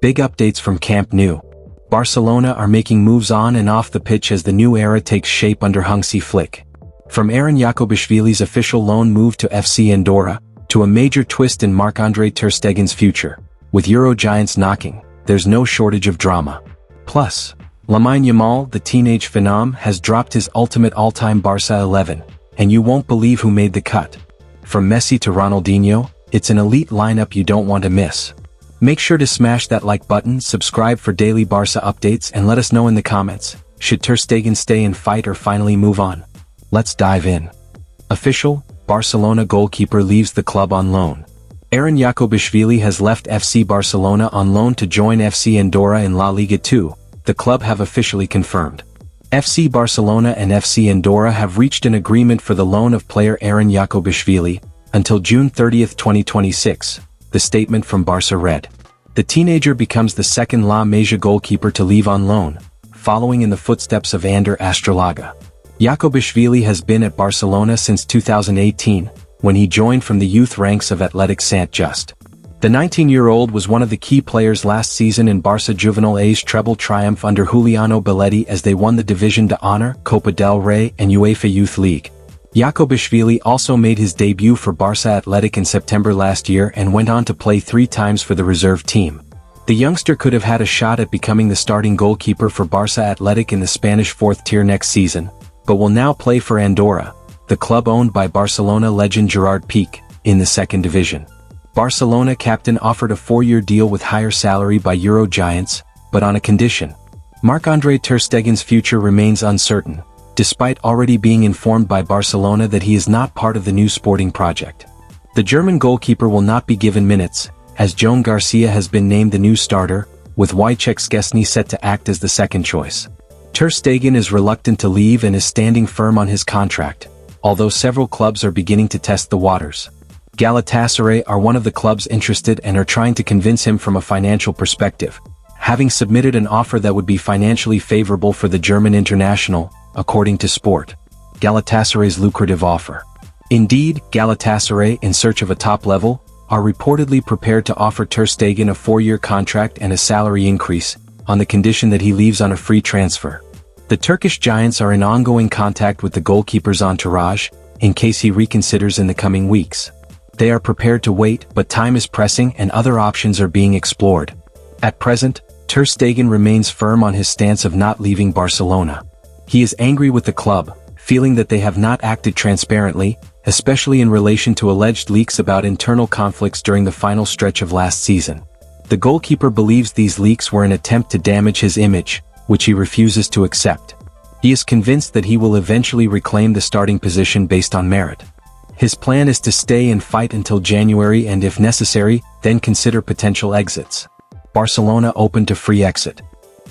Big updates from Camp Nou. Barcelona are making moves on and off the pitch as the new era takes shape under Hansi Flick. From Aron Yaakobishvili's official loan move to FC Andorra, to a major twist in Marc-Andre Ter Stegen's future. With Euro giants knocking, there's no shortage of drama. Plus, Lamine Yamal, the teenage phenom, has dropped his ultimate all-time Barca 11, and you won't believe who made the cut. From Messi to Ronaldinho, it's an elite lineup you don't want to miss. Make sure to smash that like button, subscribe for daily Barca updates, and let us know in the comments, should Ter Stegen stay and fight or finally move on? Let's dive in. Official, Barcelona goalkeeper leaves the club on loan. Aron Yaakobishvili has left FC Barcelona on loan to join FC Andorra in La Liga 2, the club have officially confirmed. FC Barcelona and FC Andorra have reached an agreement for the loan of player Aron Yaakobishvili until June 30, 2026, the statement from Barca read. The teenager becomes the second La Masia goalkeeper to leave on loan, following in the footsteps of Ander Astrolaga. Yakobishvili has been at Barcelona since 2018, when he joined from the youth ranks of Athletic Saint-Just. The 19-year-old was one of the key players last season in Barça Juvenil A's treble triumph under Juliano Belletti as they won the Division d'Honneur, Copa del Rey and UEFA Youth League. Yakobishvili also made his debut for Barça Athletic in September last year and went on to play 3 times for the reserve team. The youngster could have had a shot at becoming the starting goalkeeper for Barça Athletic in the Spanish 4th tier next season, but will now play for Andorra, the club owned by Barcelona legend Gerard Piqué, in the 2nd division. Barcelona captain offered a 4-year deal with higher salary by Euro giants, but on a condition. Marc-Andre Ter Stegen's future remains uncertain, despite already being informed by Barcelona that he is not part of the new sporting project. The German goalkeeper will not be given minutes, as Joan Garcia has been named the new starter, with Wojciech Szczesny set to act as the second choice. Ter Stegen is reluctant to leave and is standing firm on his contract, although several clubs are beginning to test the waters. Galatasaray are one of the clubs interested and are trying to convince him from a financial perspective, having submitted an offer that would be financially favorable for the German international, according to Sport. Galatasaray's lucrative offer. Indeed, Galatasaray, in search of a top level, are reportedly prepared to offer Ter Stegen a 4-year contract and a salary increase, on the condition that he leaves on a free transfer. The Turkish giants are in ongoing contact with the goalkeeper's entourage, in case he reconsiders in the coming weeks. They are prepared to wait, but time is pressing and other options are being explored. At present, Ter Stegen remains firm on his stance of not leaving Barcelona. He is angry with the club, feeling that they have not acted transparently, especially in relation to alleged leaks about internal conflicts during the final stretch of last season. The goalkeeper believes these leaks were an attempt to damage his image, which he refuses to accept. He is convinced that he will eventually reclaim the starting position based on merit. His plan is to stay and fight until January and if necessary, then consider potential exits. Barcelona open to free exit.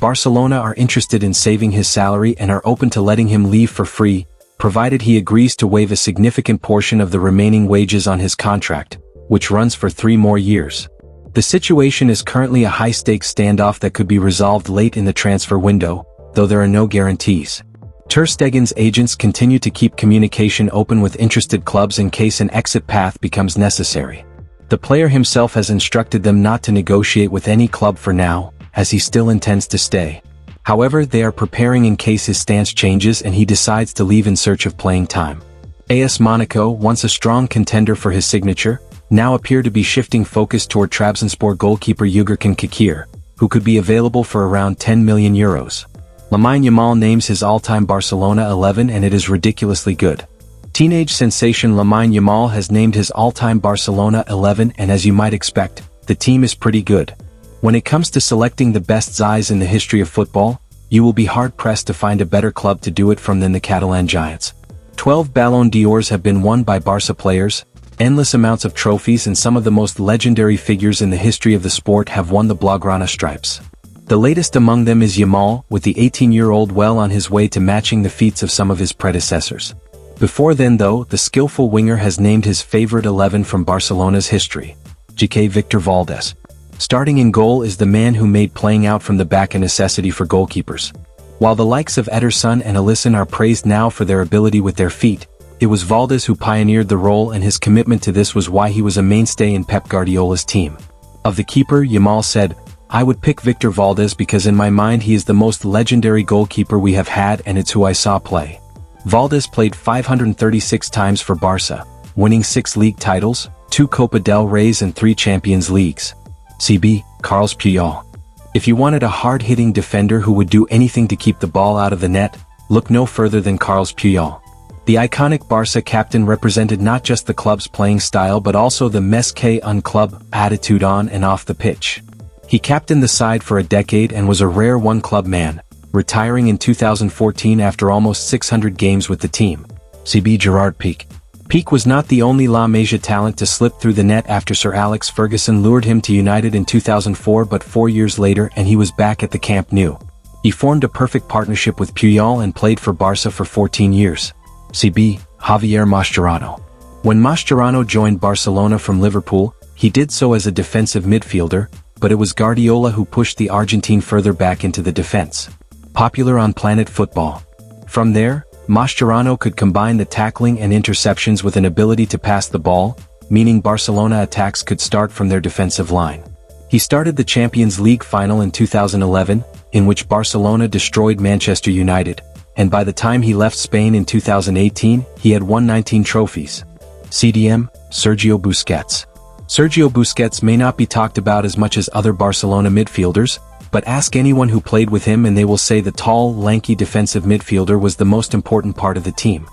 Barcelona are interested in saving his salary and are open to letting him leave for free, provided he agrees to waive a significant portion of the remaining wages on his contract, which runs for 3 more years. The situation is currently a high-stakes standoff that could be resolved late in the transfer window, though there are no guarantees. Ter Stegen's agents continue to keep communication open with interested clubs in case an exit path becomes necessary. The player himself has instructed them not to negotiate with any club for now, as he still intends to stay. However, they are preparing in case his stance changes and he decides to leave in search of playing time. AS Monaco, once a strong contender for his signature, now appear to be shifting focus toward Trabzonspor goalkeeper Ugurcan Kakir, who could be available for around €10 million. Lamine Yamal names his all-time Barcelona 11 and it is ridiculously good. Teenage sensation Lamine Yamal has named his all-time Barcelona 11 and as you might expect, the team is pretty good. When it comes to selecting the best Zais in the history of football, you will be hard-pressed to find a better club to do it from than the Catalan giants. 12 Ballon d'Ors have been won by Barca players, endless amounts of trophies and some of the most legendary figures in the history of the sport have won the Blaugrana stripes. The latest among them is Yamal, with the 18-year-old well on his way to matching the feats of some of his predecessors. Before then though, the skillful winger has named his favorite 11 from Barcelona's history. J.K. Victor Valdés. Starting in goal is the man who made playing out from the back a necessity for goalkeepers. While the likes of Ederson and Alisson are praised now for their ability with their feet, it was Valdés who pioneered the role and his commitment to this was why he was a mainstay in Pep Guardiola's team. Of the keeper, Yamal said, I would pick Victor Valdez because in my mind he is the most legendary goalkeeper we have had and it's who I saw play. Valdez played 536 times for Barca, winning 6 league titles, 2 Copa del Reys and 3 Champions Leagues. CB, Carles Puyol. If you wanted a hard-hitting defender who would do anything to keep the ball out of the net, look no further than Carles Puyol. The iconic Barca captain represented not just the club's playing style but also the Més que un club attitude on and off the pitch. He captained the side for a decade and was a rare one-club man, retiring in 2014 after almost 600 games with the team. CB Gerard Pique. Pique was not the only La Masia talent to slip through the net after Sir Alex Ferguson lured him to United in 2004, but 4 years later and he was back at the Camp Nou. He formed a perfect partnership with Puyol and played for Barca for 14 years. CB, Javier Mascherano. When Mascherano joined Barcelona from Liverpool, he did so as a defensive midfielder, but it was Guardiola who pushed the Argentine further back into the defense. Popular on Planet Football. From there, Mascherano could combine the tackling and interceptions with an ability to pass the ball, meaning Barcelona attacks could start from their defensive line. He started the Champions League final in 2011, in which Barcelona destroyed Manchester United, and by the time he left Spain in 2018, he had won 19 trophies. CDM, Sergio Busquets. Sergio Busquets may not be talked about as much as other Barcelona midfielders, but ask anyone who played with him and they will say the tall, lanky defensive midfielder was the most important part of the team.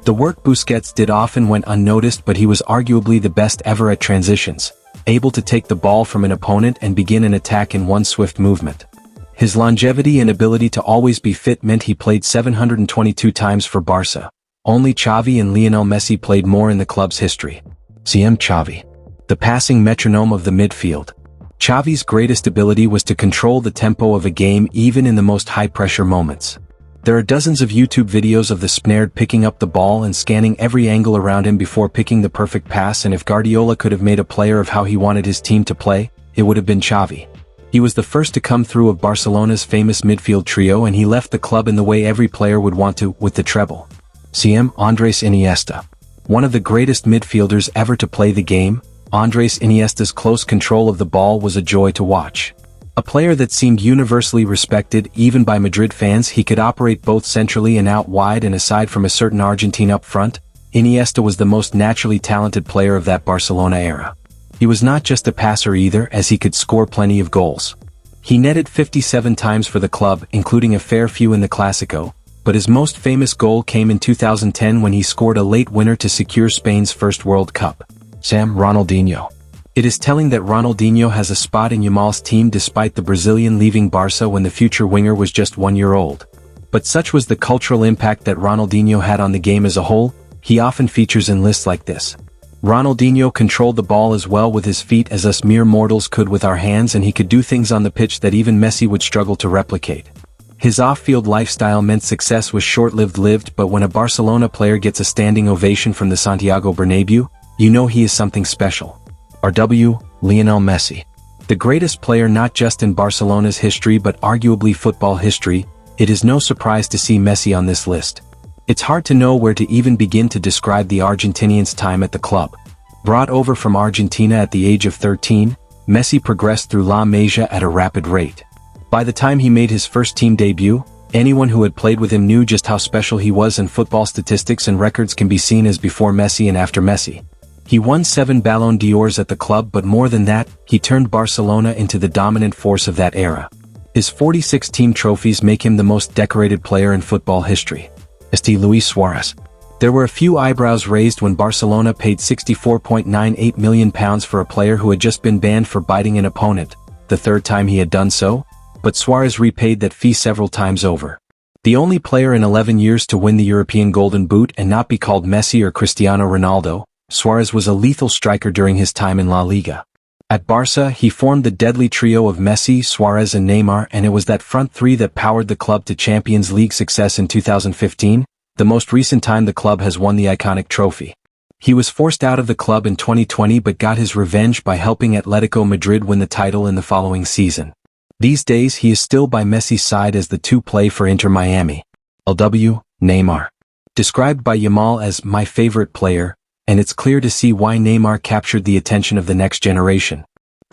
The work Busquets did often went unnoticed, but he was arguably the best ever at transitions, able to take the ball from an opponent and begin an attack in one swift movement. His longevity and ability to always be fit meant he played 722 times for Barca. Only Xavi and Lionel Messi played more in the club's history. CM Xavi. The passing metronome of the midfield. Xavi's greatest ability was to control the tempo of a game even in the most high-pressure moments. There are dozens of YouTube videos of the Spaniard picking up the ball and scanning every angle around him before picking the perfect pass, and if Guardiola could have made a player of how he wanted his team to play, it would have been Xavi. He was the first to come through of Barcelona's famous midfield trio, and he left the club in the way every player would want to, with the treble. CM Andres Iniesta. One of the greatest midfielders ever to play the game, Andres Iniesta's close control of the ball was a joy to watch. A player that seemed universally respected even by Madrid fans. He could operate both centrally and out wide, and aside from a certain Argentine up front, Iniesta was the most naturally talented player of that Barcelona era. He was not just a passer either, as he could score plenty of goals. He netted 57 times for the club, including a fair few in the Clásico, but his most famous goal came in 2010 when he scored a late winner to secure Spain's first World Cup. Sam Ronaldinho. It is telling that Ronaldinho has a spot in Yamal'S team despite the Brazilian leaving Barca when the future winger was just 1 year old. But such was the cultural impact that Ronaldinho had on the game as a whole, he often features in lists like this. Ronaldinho controlled the ball as well with his feet as us mere mortals could with our hands, and he could do things on the pitch that even Messi would struggle to replicate. His off-field lifestyle meant success was short-lived, but when a Barcelona player gets a standing ovation from the Santiago Bernabéu, you know he is something special. RW, Lionel Messi. The greatest player not just in Barcelona's history but arguably football history, it is no surprise to see Messi on this list. It's hard to know where to even begin to describe the Argentinian's time at the club. Brought over from Argentina at the age of 13, Messi progressed through La Masia at a rapid rate. By the time he made his first team debut, anyone who had played with him knew just how special he was, and football statistics and records can be seen as before Messi and after Messi. He won 7 Ballon d'Ors at the club, but more than that, he turned Barcelona into the dominant force of that era. His 46 team trophies make him the most decorated player in football history. St. Luis Suarez. There were a few eyebrows raised when Barcelona paid £64.98 million for a player who had just been banned for biting an opponent, the third time he had done so, but Suarez repaid that fee several times over. The only player in 11 years to win the European Golden Boot and not be called Messi or Cristiano Ronaldo, Suarez was a lethal striker during his time in La Liga. At Barca, he formed the deadly trio of Messi, Suarez and Neymar, and it was that front three that powered the club to Champions League success in 2015, the most recent time the club has won the iconic trophy. He was forced out of the club in 2020 but got his revenge by helping Atletico Madrid win the title in the following season. These days he is still by Messi's side as the two play for Inter Miami. LW, Neymar. Described by Yamal as my favorite player, and it's clear to see why Neymar captured the attention of the next generation.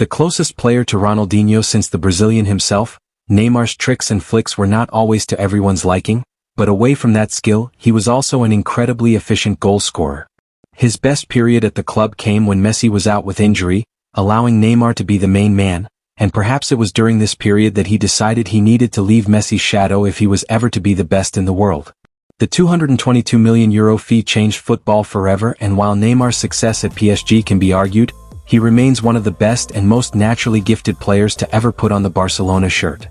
The closest player to Ronaldinho since the Brazilian himself, Neymar's tricks and flicks were not always to everyone's liking, but away from that skill, he was also an incredibly efficient goal scorer. His best period at the club came when Messi was out with injury, allowing Neymar to be the main man, and perhaps it was during this period that he decided he needed to leave Messi's shadow if he was ever to be the best in the world. The €222 million fee changed football forever, and while Neymar's success at PSG can be argued, he remains one of the best and most naturally gifted players to ever put on the Barcelona shirt.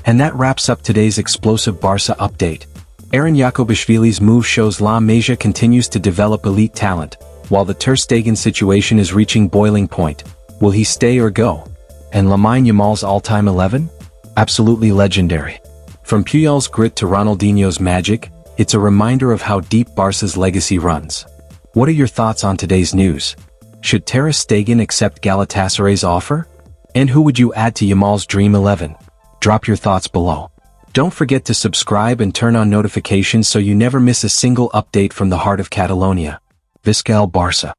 And that wraps up today's explosive Barça update. Aron Yaakobishvili's move shows La Masia continues to develop elite talent, while the Ter Stegen situation is reaching boiling point. Will he stay or go? And Lamine Yamal's all-time 11? Absolutely legendary. From Puyol's grit to Ronaldinho's magic, it's a reminder of how deep Barca's legacy runs. What are your thoughts on today's news? Should Ter Stegen accept Galatasaray's offer? And who would you add to Yamal's Dream 11? Drop your thoughts below. Don't forget to subscribe and turn on notifications so you never miss a single update from the heart of Catalonia. Visca el Barça.